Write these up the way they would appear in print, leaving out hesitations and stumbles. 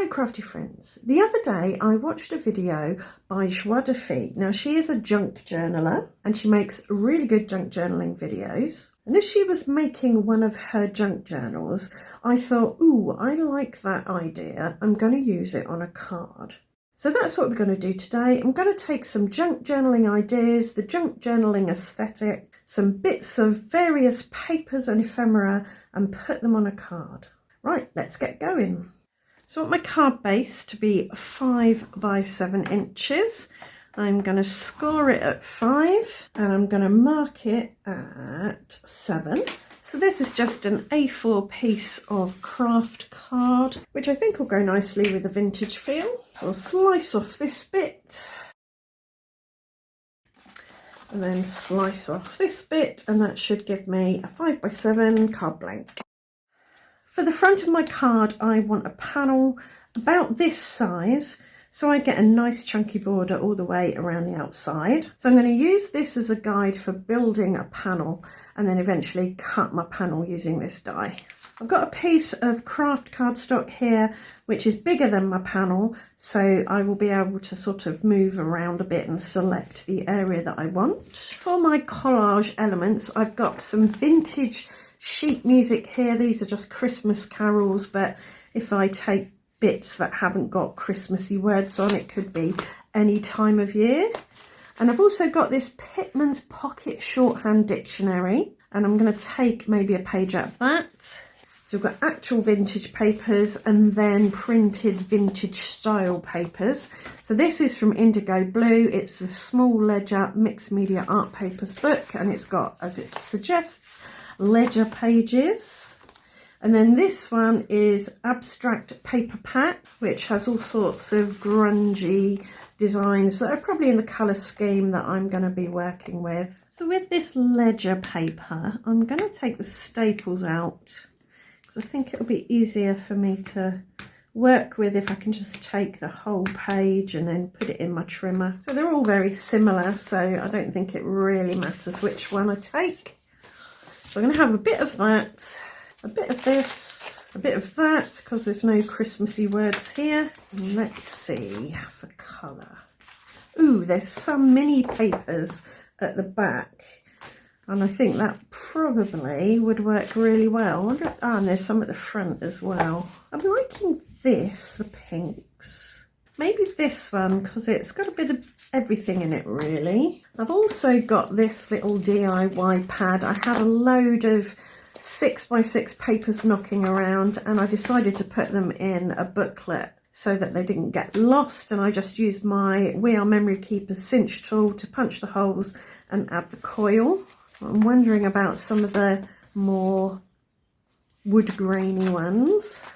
Hi crafty friends. The other day I watched a video by Joie de Fille. Now she is a junk journaler and she makes really good junk journaling videos. And as she was making one of her junk journals, I thought, ooh, I like that idea. I'm going to use it on a card. So that's what we're going to do today. I'm going to take some junk journaling ideas, the junk journaling aesthetic, some bits of various papers and ephemera and put them on a card. Right, let's get going. So I want my card base to be 5 by 7 inches. I'm going to score it at 5 and I'm going to mark it at 7. So this is just an A4 piece of craft card, which I think will go nicely with a vintage feel. So I'll slice off this bit and then slice off this bit, and that should give me a 5 by 7 card blank. For the front of my card, I want a panel about this size, so I get a nice chunky border all the way around the outside. So I'm going to use this as a guide for building a panel and then eventually cut my panel using this die. I've got a piece of craft cardstock here, which is bigger than my panel, so I will be able to sort of move around a bit and select the area that I want. For my collage elements, I've got some vintage sheet music here. These are just Christmas carols, but if I take bits that haven't got Christmassy words on, it could be any time of year. And I've also got this Pitman's Pocket Shorthand Dictionary, and I'm going to take maybe a page out of that. So we've got actual vintage papers and then printed vintage style papers. So this is from Indigo Blue. It's a small ledger mixed media art papers book, and it's got, as it suggests, ledger pages. And then this one is Abstract Paper Pack, which has all sorts of grungy designs that are probably in the colour scheme that I'm going to be working with. So with this ledger paper, I'm going to take the staples out because I think it'll be easier for me to work with if I can just take the whole page and then put it in my trimmer. So they're all very similar, so I don't think it really matters which one I take. So I'm going to have a bit of that, a bit of this, a bit of that, because there's no Christmassy words here. And let's see for colour. Ooh, there's some mini papers at the back, and I think that probably would work really well. And there's some at the front as well. I'm liking this, the pinks. Maybe this one, because it's got a bit of everything in it, really. I've also got this little DIY pad. I had a load of 6 by 6 papers knocking around, and I decided to put them in a booklet so that they didn't get lost, and I just used my We Are Memory Keepers cinch tool to punch the holes and add the coil. I'm wondering about some of the more wood grainy ones.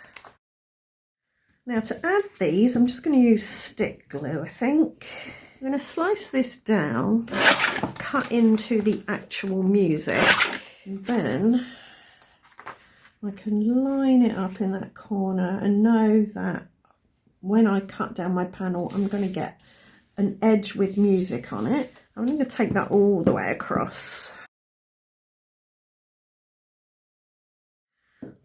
Now to add these, I'm just going to use stick glue, I think. I'm going to slice this down, cut into the actual music, and then I can line it up in that corner and know that when I cut down my panel, I'm going to get an edge with music on it. I'm going to take that all the way across.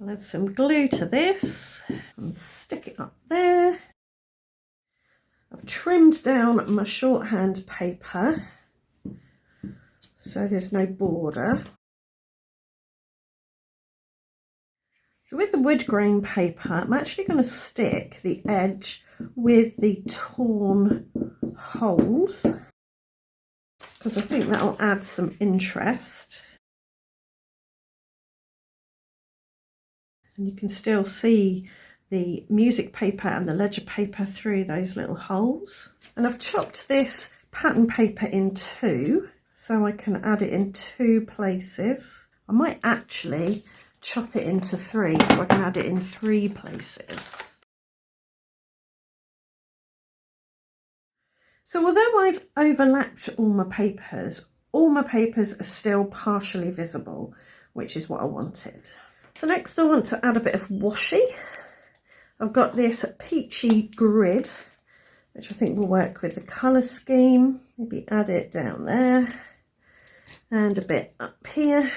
I'll add some glue to this and stick it up there. I've trimmed down my shorthand paper so there's no border. So with the wood grain paper, I'm actually going to stick the edge with the torn holes because I think that'll add some interest. And you can still see the music paper and the ledger paper through those little holes. And I've chopped this pattern paper in 2 so I can add it in 2 places. I might actually chop it into 3 so I can add it in 3 places. So although I've overlapped all my papers are still partially visible, which is what I wanted. So next I want to add a bit of washi. I've got this peachy grid, which I think will work with the colour scheme. Maybe add it down there and a bit up here.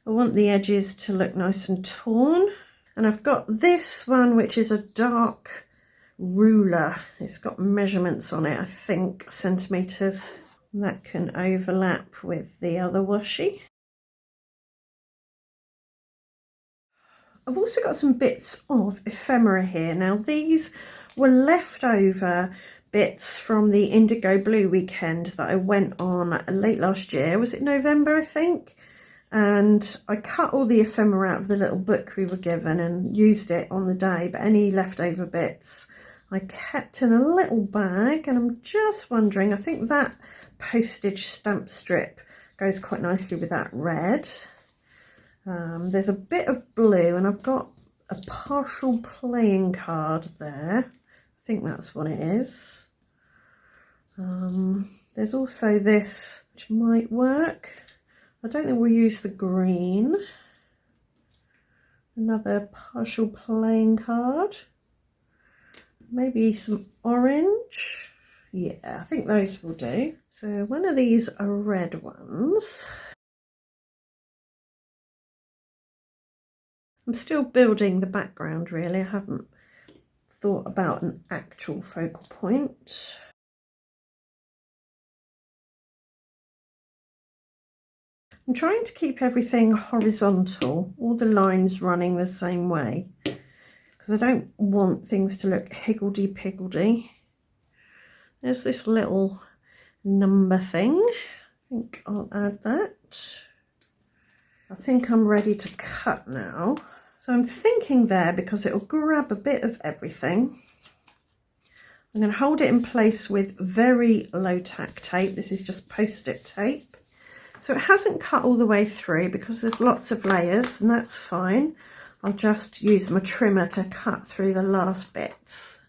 I want the edges to look nice and torn. And I've got this one, which is a dark ruler. It's got measurements on it, I think, centimetres. That can overlap with the other washi. I've also got some bits of ephemera here. Now these were leftover bits from the Indigo Blue weekend that I went on late last year. Was it November, I think? And I cut all the ephemera out of the little book we were given and used it on the day, but any leftover bits I kept in a little bag. And I'm just wondering, I think that postage stamp strip goes quite nicely with that red. There's a bit of blue, and I've got a partial playing card there. I think that's what it is. There's also this, which might work. I don't think we'll use the green. Another partial playing card. Maybe some orange. Yeah, I think those will do. So one of these are red ones. I'm still building the background really. I haven't thought about an actual focal point. I'm trying to keep everything horizontal, all the lines running the same way, because I don't want things to look higgledy-piggledy. There's this little number thing. I think I'll add that. I think I'm ready to cut now. So I'm thinking there, because it'll grab a bit of everything, I'm going to hold it in place with very low tack tape. This is just post-it tape. So it hasn't cut all the way through because there's lots of layers, and that's fine. I'll just use my trimmer to cut through the last bits.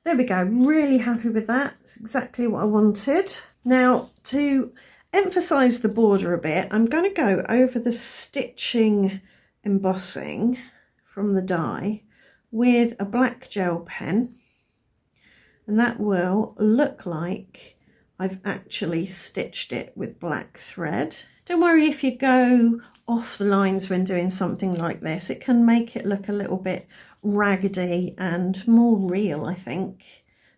There we go, really happy with that. It's exactly what I wanted. Now, to emphasize the border a bit, I'm going to go over the stitching embossing from the die with a black gel pen, and that will look like I've actually stitched it with black thread. Don't worry if you go off the lines when doing something like this. It can make it look a little bit raggedy and more real, I think.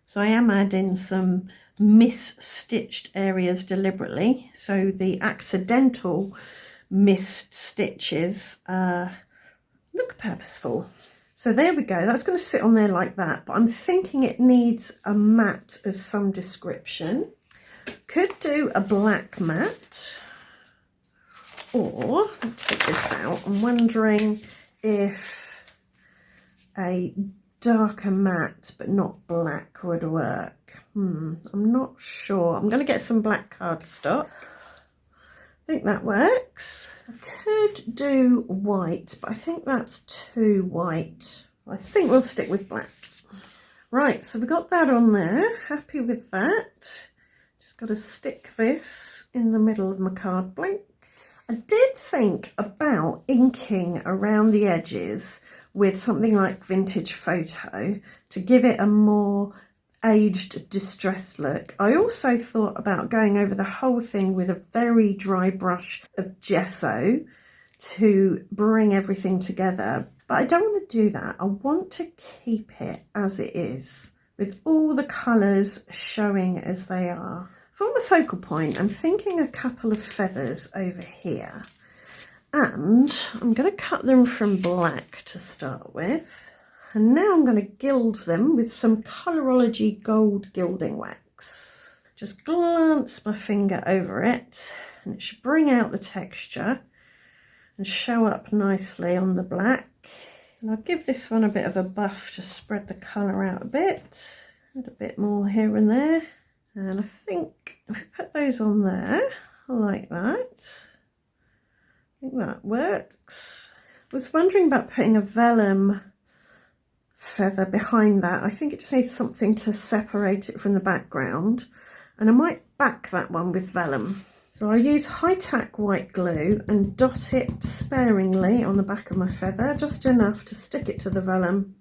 So I am adding some mis-stitched areas deliberately, so the accidental missed stitches look purposeful. So there we go, that's going to sit on there like that, but I'm thinking it needs a mat of some description. Could do a black mat, or let's take this out. I'm wondering if a darker matte but not black would work. I'm not sure. I'm going to get some black cardstock. I think that works. I could do white, but I think that's too white. I think we'll stick with black. Right, so we got that on there. Happy with that. Just got to stick this in the middle of my card blank. I did think about inking around the edges with something like Vintage Photo to give it a more aged, distressed look. I also thought about going over the whole thing with a very dry brush of gesso to bring everything together, but I don't want to do that. I want to keep it as it is, with all the colours showing as they are. For my focal point, I'm thinking a couple of feathers over here, and I'm going to cut them from black to start with. And now I'm going to gild them with some Colorology Gold Gilding Wax. Just glance my finger over it, and it should bring out the texture and show up nicely on the black. And I'll give this one a bit of a buff to spread the colour out a bit. Add a bit more here and there. And I think if we put those on there, like that, I think that works. I was wondering about putting a vellum feather behind that. I think it just needs something to separate it from the background, and I might back that one with vellum. So I'll use high tack white glue and dot it sparingly on the back of my feather, just enough to stick it to the vellum,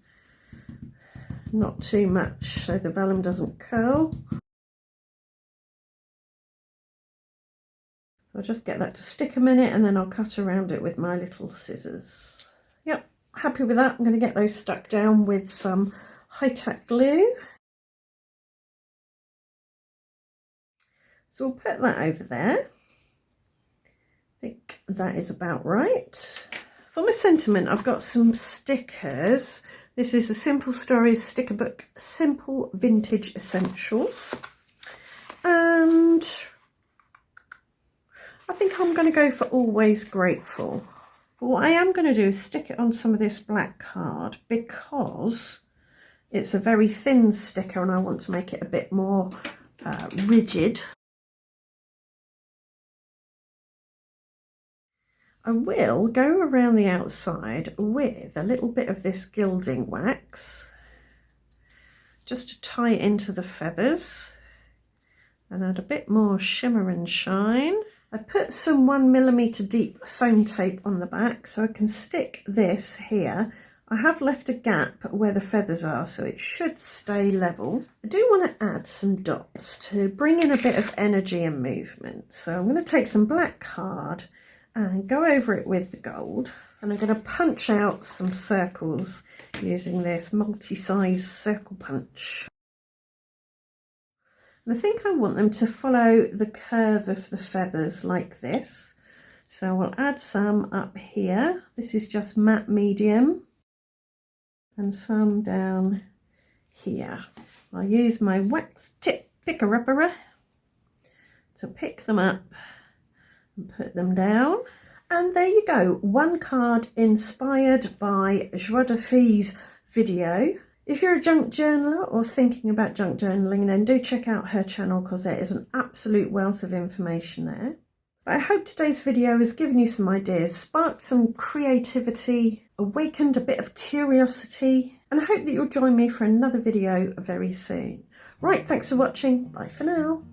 not too much so the vellum doesn't curl. I'll just get that to stick a minute and then I'll cut around it with my little scissors. Yep, happy with that. I'm going to get those stuck down with some high-tack glue. So we'll put that over there. I think that is about right. For my sentiment, I've got some stickers. This is the Simple Stories sticker book, Simple Vintage Essentials. And I think I'm going to go for Always Grateful. But what I am going to do is stick it on some of this black card because it's a very thin sticker and I want to make it a bit more rigid. I will go around the outside with a little bit of this gilding wax just to tie it into the feathers and add a bit more shimmer and shine. I put some 1mm deep foam tape on the back so I can stick this here. I have left a gap where the feathers are so it should stay level. I do want to add some dots to bring in a bit of energy and movement. So I'm going to take some black card and go over it with the gold, and I'm going to punch out some circles using this multi-size circle punch. And I think I want them to follow the curve of the feathers like this, so we'll add some up here. This is just matte medium, and some down here. I'll use my wax tip picker-upper to pick them up and put them down. And there you go, one card inspired by Joie de Fille's video. If you're a junk journaler or thinking about junk journaling, then do check out her channel because there is an absolute wealth of information there. But I hope today's video has given you some ideas, sparked some creativity, awakened a bit of curiosity, and I hope that you'll join me for another video very soon. Right, thanks for watching. Bye for now.